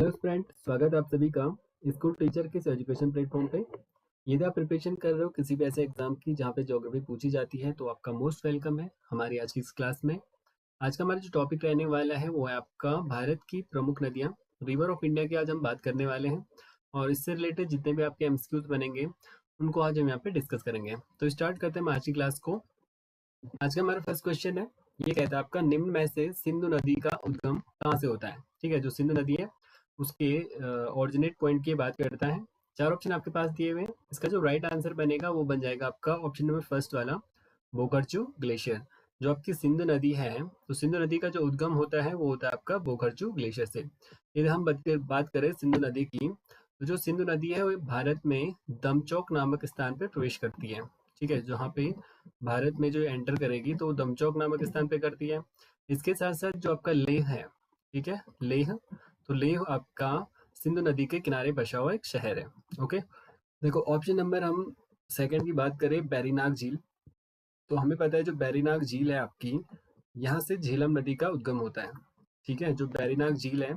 Hello friend, स्वागत है आप सभी का स्कूल टीचर के इस एजुकेशन प्लेटफॉर्म पे। यदि आप प्रिपरेशन कर रहे हो किसी भी ऐसे एग्जाम की जहाँ पे ज्योग्राफी पूछी जाती है तो आपका मोस्ट वेलकम है हमारी आज की इस क्लास में। आज का हमारा जो टॉपिक रहने वाला है वो है आपका भारत की प्रमुख नदियाँ, रिवर ऑफ इंडिया की आज हम बात करने वाले हैं। और इससे रिलेटेड जितने भी आपके एमसीक्यूज बनेंगे उनको आज हम यहाँ पे डिस्कस करेंगे। तो स्टार्ट करते हैं हम आज की क्लास को। आज का हमारा फर्स्ट क्वेश्चन है, ये कहता है आपका निम्न में से सिंधु नदी का उद्गम कहाँ से होता है। ठीक है, जो सिंधु नदी है उसके ओरिजिनेट पॉइंट की बात करता है। चार ऑप्शन आपके पास दिए हुए हैं, इसका जो राइट आंसर बनेगा वो बन जाएगा आपका ऑप्शन नंबर फर्स्ट वाला, बोकरचू ग्लेशियर। जो आपकी सिंधु नदी है, तो सिंधु नदी का जो उद्गम होता है वो होता है आपका बोकरचू ग्लेशियर से। यदि हम बात करें सिंधु नदी की, तो जो सिंधु नदी है वो भारत में दमचौक नामक स्थान पर प्रवेश करती है। ठीक है, जहाँ पे भारत में जो एंटर करेगी तो वो दमचौक नामक स्थान पे करती है। इसके साथ साथ जो आपका लेह है, ठीक है लेह, तो लेह आपका सिंधु नदी के किनारे बसा हुआ एक शहर है। ओके, देखो ऑप्शन नंबर हम सेकंड की बात करें, बैरीनाग झील। तो हमें पता है जो बैरीनाग झील है आपकी, यहाँ से झेलम नदी का उद्गम होता है। ठीक है, जो बैरीनाग झील है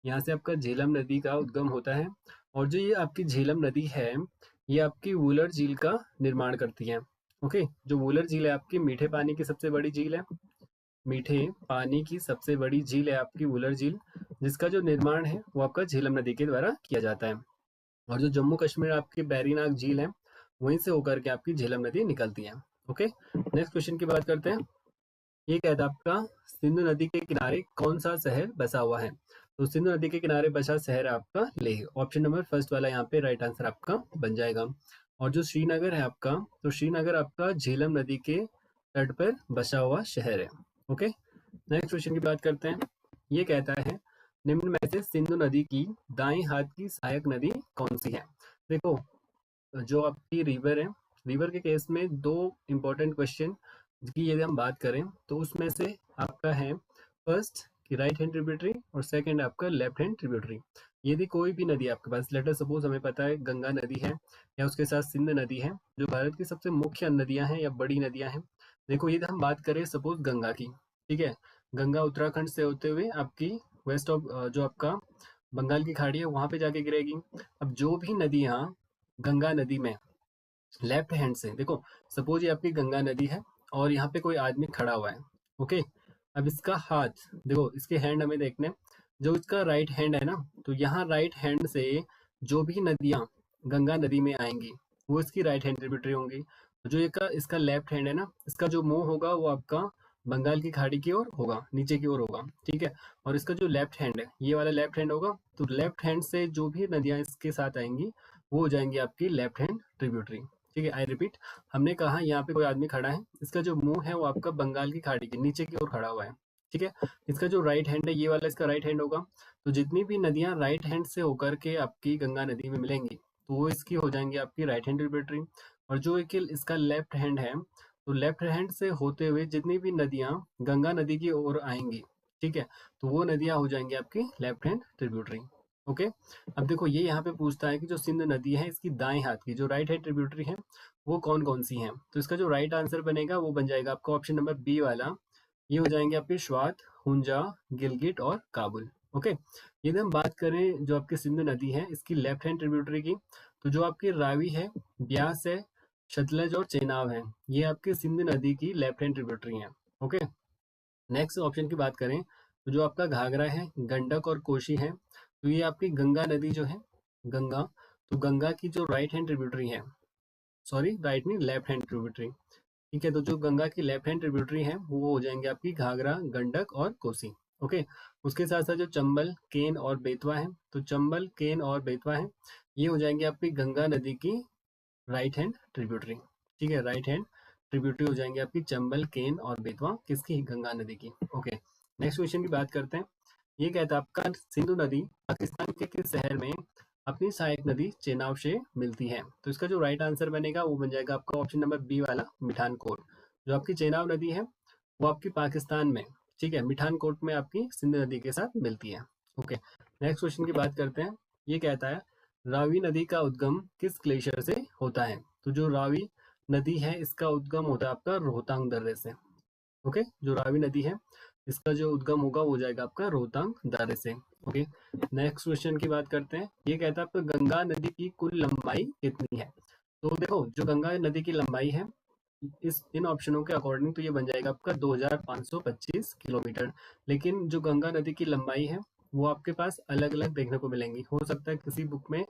यहाँ से आपका झेलम नदी का उद्गम होता है। और जो ये आपकी झेलम नदी है ये आपकी वुलर झील का निर्माण करती है। ओके, जो वुलर झील है आपकी मीठे पानी की सबसे बड़ी झील है, मीठे पानी की सबसे बड़ी झील है आपकी वुलर झील, जिसका जो निर्माण है वो आपका झेलम नदी के द्वारा किया जाता है। और जो जम्मू कश्मीर आपकी बैरीनाग झील है वहीं से होकर के आपकी झेलम नदी निकलती है। ओके, नेक्स्ट क्वेश्चन की बात करते हैं। ये कहता है आपका सिंधु नदी के किनारे कौन सा शहर बसा हुआ है। तो सिंधु नदी के किनारे बसा शहर है आपका लेह। ऑप्शन नंबर फर्स्ट वाला यहाँ पे राइट आंसर आपका बन जाएगा। और जो श्रीनगर है आपका, तो श्रीनगर आपका झेलम नदी के तट पर बसा हुआ शहर है। ओके, नेक्स्ट क्वेश्चन की बात करते हैं। ये कहता है निम्न में से सिंधु नदी की दाएं हाथ की सहायक नदी कौन सी है। देखो, जो आपकी रिवर है, रिवर के केस में दो इंपॉर्टेंट क्वेश्चन की यदि हम बात करें तो उसमें से आपका है फर्स्ट कि राइट हैंड ट्रिब्यूटरी और सेकंड आपका लेफ्ट हैंड ट्रिब्यूटरी। यदि कोई भी नदी आपके पास, लेटर सपोज हमें पता है गंगा नदी है या उसके साथ सिंध नदी है, जो भारत की सबसे मुख्य नदियां हैं या बड़ी नदियां हैं। देखो यदि हम बात करें सपोज गंगा की, ठीक है, गंगा उत्तराखंड से होते हुए आपकी वेस्ट ऑफ जो आपका बंगाल की खाड़ी है वहां पे जाके गिरेगी। अब जो भी नदियां गंगा नदी में लेफ्ट हैंड से, देखो सपोज ये आपकी गंगा नदी है और यहाँ पे कोई आदमी खड़ा हुआ है। ओके, अब इसका हाथ देखो, इसके हैंड हमें देखने, जो इसका राइट हैंड है ना, तो यहाँ राइट हैंड से जो भी नदियां गंगा नदी में आएंगी वो इसकी राइट हैंड ट्रिब्यूटरी होंगी। जो इसका लेफ्ट हैंड है ना, इसका जो मुंह होगा वो आपका बंगाल की खाड़ी की ओर होगा, नीचे की ओर होगा। ठीक है, और इसका जो लेफ्ट हैंड है ये वाला लेफ्ट हैंड होगा, तो लेफ्ट हैंड से जो भी नदियां इसके साथ आएंगी वो हो जाएंगी आपकी लेफ्ट हैंड ट्रिब्यूटरी। ठीक है, आई रिपीट, हमने कहा यहाँ पे कोई आदमी खड़ा है, इसका जो मुंह है वो आपका बंगाल की खाड़ी के नीचे की ओर खड़ा हुआ है। ठीक है, इसका जो राइट हैंड है ये वाला इसका राइट हैंड होगा। तो जितनी भी नदियां राइट हैंड से होकर के आपकी गंगा नदी में मिलेंगी तो वो इसकी हो जाएंगी आपकी राइट हैंड ट्रिब्यूटरी। और जो एक इसका लेफ्ट हैंड है, तो लेफ्ट हैंड से होते हुए जितनी भी नदियां गंगा नदी की ओर आएंगी, ठीक है, तो वो नदियां हो जाएंगी आपकी लेफ्ट हैंड ट्रिब्यूटरी। ओके, अब देखो ये यहाँ पे पूछता है कि जो सिंधु नदी है इसकी दाएं हाथ की जो राइट हैंड ट्रिब्यूटरी है वो कौन कौन सी हैं। तो इसका जो राइट आंसर बनेगा वो बन जाएगा आपका ऑप्शन नंबर बी वाला, ये हो जाएंगे आपके स्वात, हुंजा, गिलगिट और काबुल। ओके, यदि हम बात करें जो आपकी सिंधु नदी है इसकी लेफ्ट हैंड ट्रिब्यूटरी की, तो जो आपकी रावी है, ब्यास है, सतलज और चेनाब है, ये आपकी सिंधु नदी की लेफ्ट हैंड ट्रिब्यूटरी है। ओके, नेक्स्ट ऑप्शन की बात करें तो जो आपका घाघरा है, गंडक और कोशी है, तो ये आपकी गंगा नदी जो है, गंगा, तो गंगा की जो राइट हैंड ट्रिब्यूटरी है, सॉरी राइट नहीं लेफ्ट हैंड ट्रिब्यूटरी। ठीक है, तो जो गंगा की लेफ्ट हैंड ट्रिब्यूटरी है वो हो जाएंगे आपकी घाघरा, गंडक और कोसी। ओके, उसके साथ साथ जो चंबल, केन और बेतवा है, तो चंबल, केन और बेतवा है, ये हो जाएंगे आपकी गंगा नदी की राइट हैंड ट्रिब्यूटरी। ठीक है, राइट हैंड ट्रिब्यूटरी हो जाएंगे आपकी चंबल, केन और बेतवा, किसकी, गंगा नदी की। ओके, नेक्स्ट क्वेश्चन की बात करते हैं। ये कहता है आपका सिंधु नदी पाकिस्तान के किस शहर में अपनी सहायक नदी चेनाब से मिलती है। तो इसका जो राइट आंसर बनेगा वो बन जाएगा आपका ऑप्शन नंबर बी वाला, मिठानकोट। जो आपकी चेनाब नदी है वो आपकी पाकिस्तान में, ठीक है, मिठानकोट में आपकी सिंधु नदी के साथ मिलती है। ओके, नेक्स्ट क्वेश्चन की बात करते हैं। ये कहता है रावी नदी का उद्गम किस ग्लेशियर से होता है। तो जो रावी नदी है इसका उद्गम होता है आपका रोहतांग दर्रे से। ओके, जो रावी नदी है इसका जो उद्गम होगा वो जाएगा आपका रोहतांग दर्रे से। ओके, नेक्स्ट क्वेश्चन की बात करते हैं। ये कहता है आपका गंगा नदी की कुल लंबाई कितनी है। तो देखो जो गंगा नदी की लंबाई है इस इन ऑप्शनों के अकॉर्डिंग तो ये बन जाएगा आपका 2525 किलोमीटर। लेकिन जो गंगा नदी की लंबाई है वो आपके पास अलग अलग देखने को मिलेंगी। हो सकता है किसी बुक में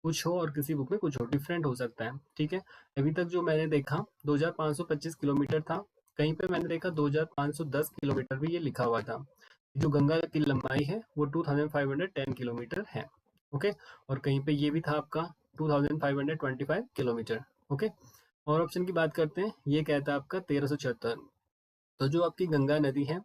कुछ हो और किसी बुक में कुछ हो, डिफरेंट हो सकता है। ठीक है, अभी तक जो मैंने देखा 2525 किलोमीटर था। कहीं पे मैंने देखा 2510 किलोमीटर भी ये लिखा हुआ था। जो गंगा की लंबाई है वो 2510 किलोमीटर है। ओके, और कहीं पे ये भी था आपका 2525 किलोमीटर। ओके, और ऑप्शन की बात करते हैं। ये कहता है आपका 1376। तो जो आपकी गंगा नदी है,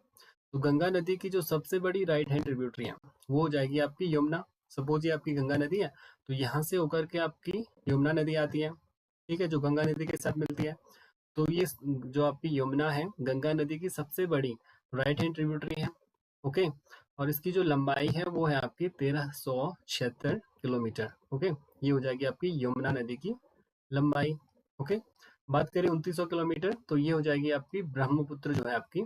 तो गंगा नदी की जो सबसे बड़ी राइट हैंड ट्रिब्यूटरी है वो हो जाएगी आपकी यमुना। सपोज ये आपकी गंगा नदी है, तो यहाँ से होकर के आपकी यमुना नदी आती है। ठीक है, जो गंगा नदी के साथ मिलती है। तो ये जो आपकी यमुना है गंगा नदी की सबसे बड़ी राइट हैंड ट्रिब्यूटरी है। ओके, और इसकी जो लंबाई है वो है आपकी 1376 किलोमीटर। ओके, ये हो जाएगी आपकी यमुना नदी की लंबाई। ओके, बात करें 2900 किलोमीटर, तो ये हो जाएगी आपकी ब्रह्मपुत्र जो है आपकी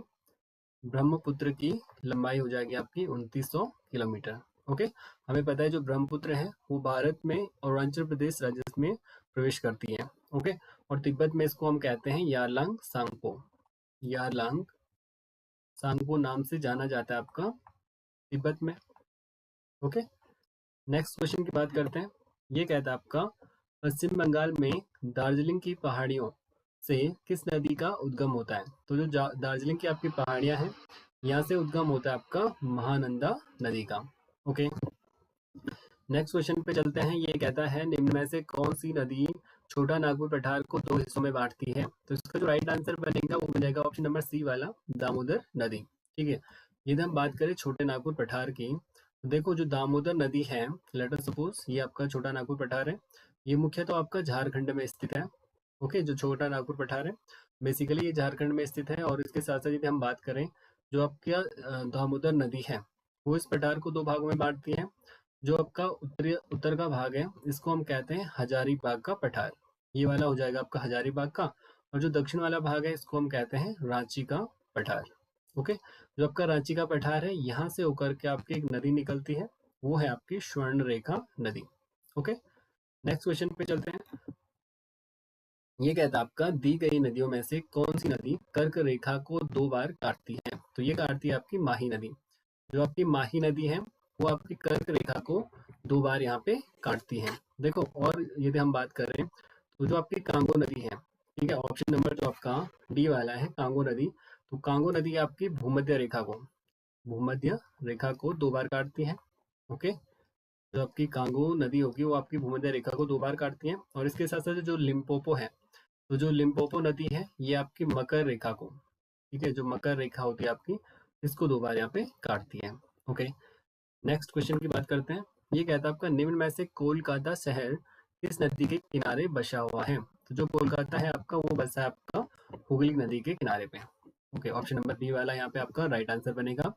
ब्रह्मपुत्र की लंबाई हो जाएगी आपकी 2900 किलोमीटर। ओके, हमें पता है जो ब्रह्मपुत्र है वो भारत में अरुणाचल प्रदेश राज्य में प्रवेश करती है। ओके, और तिब्बत में इसको हम कहते हैं यारलांग सांगपो। यारलांग सांगपो नाम से जाना जाता है आपका तिब्बत में। ओके, नेक्स्ट क्वेश्चन की बात करते हैं। ये कहता है आपका पश्चिम बंगाल में दार्जिलिंग की पहाड़ियों से किस नदी का उद्गम होता है। तो जो दार्जिलिंग की आपकी पहाड़ियां हैं यहाँ से उद्गम होता है आपका महानंदा नदी का। ओके, नेक्स्ट क्वेश्चन पे चलते हैं। ये कहता है निम्न में से कौन सी नदी छोटा नागपुर पठार को दो हिस्सों में बांटती है। तो इसका जो राइट आंसर बनेगा वो बनेगा ऑप्शन नंबर सी वाला, दामोदर नदी। ठीक है, यदि हम बात करें छोटे नागपुर पठार की, तो देखो जो दामोदर नदी है, लेट अस सपोज ये आपका छोटा नागपुर पठार है, ये मुख्य तो आपका झारखंड में स्थित है। ओके, जो छोटा नागपुर पठार है बेसिकली ये झारखंड में स्थित है। और इसके साथ साथ यदि हम बात करें जो आपका दामोदर नदी है वो इस पठार को दो भागों में बांटती है। जो आपका उत्तर का भाग है इसको हम कहते हैं हजारीबाग का पठार। ये वाला हो जाएगा आपका हजारीबाग का। और जो दक्षिण वाला भाग है इसको हम कहते हैं रांची का पठार। ओके, जो आपका रांची का पठार है यहाँ से होकर के आपकी एक नदी निकलती है, वो है आपकी स्वर्ण रेखा नदी। ओके, नेक्स्ट क्वेश्चन पे चलते हैं। ये कहता है आपका दी गई नदियों में से कौन सी नदी कर्क रेखा को दो बार काटती है। तो ये काटती है आपकी माही नदी। जो आपकी माही नदी है वो आपकी कर्क रेखा को दो बार यहाँ पे काटती है। देखो, और यदि हम बात करें तो जो आपकी कांगो नदी है, ठीक है, ऑप्शन नंबर जो आपका डी वाला है कांगो नदी, तो कांगो नदी आपकी भूमध्य रेखा को दो बार काटती है। ओके, जो आपकी कांगो नदी होगी वो आपकी भूमध्य रेखा को दो बार काटती है। और इसके साथ साथ जो लिम्पोपो है, तो जो लिम्पोपो नदी है ये आपकी मकर रेखा को, ठीक है, जो मकर रेखा होती है आपकी इसको दो बार यहाँ पे काटती है। ओके, नेक्स्ट क्वेश्चन की बात करते हैं। ये कहता है आपका निम्न में से कोलकाता शहर किस नदी के किनारे बसा हुआ है। तो जो कोलकाता है आपका वो बसा है आपका हुगली नदी के किनारे पे। ओके, ऑप्शन नंबर बी वाला यहाँ पे आपका राइट आंसर बनेगा।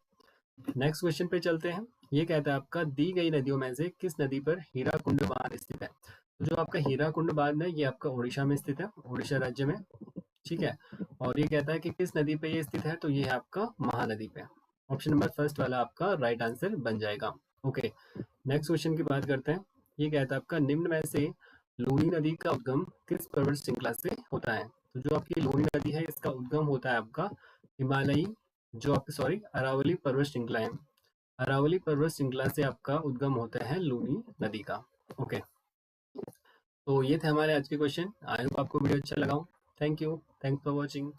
नेक्स्ट क्वेश्चन पे चलते हैं। ये कहता है आपका दी गई नदियों में से किस नदी पर हीराकुंड बांध स्थित है। तो जो आपका हीराकुंड बांध है ये आपका उड़ीसा में स्थित है, उड़ीसा राज्य में। ठीक है, और ये कहता है कि किस नदी पे ये स्थित है, तो ये है आपका महानदी पे। ऑप्शन नंबर फर्स्ट वाला आपका राइट आंसर बन जाएगा। ओके, नेक्स्ट क्वेश्चन की बात करते हैं। ये कहता है आपका निम्न में से लूनी नदी का उद्गम किस पर्वत श्रृंखला से होता है। तो जो आपकी लूनी नदी है इसका उद्गम होता है आपका हिमालयी जो आपकी अरावली पर्वत श्रृंखला है। अरावली पर्वत श्रृंखला से आपका उद्गम होता है लूनी नदी का। ओके, तो ये थे हमारे आज के क्वेश्चन। आई होप आपको वीडियो अच्छा लगा। Thank you, thanks for watching.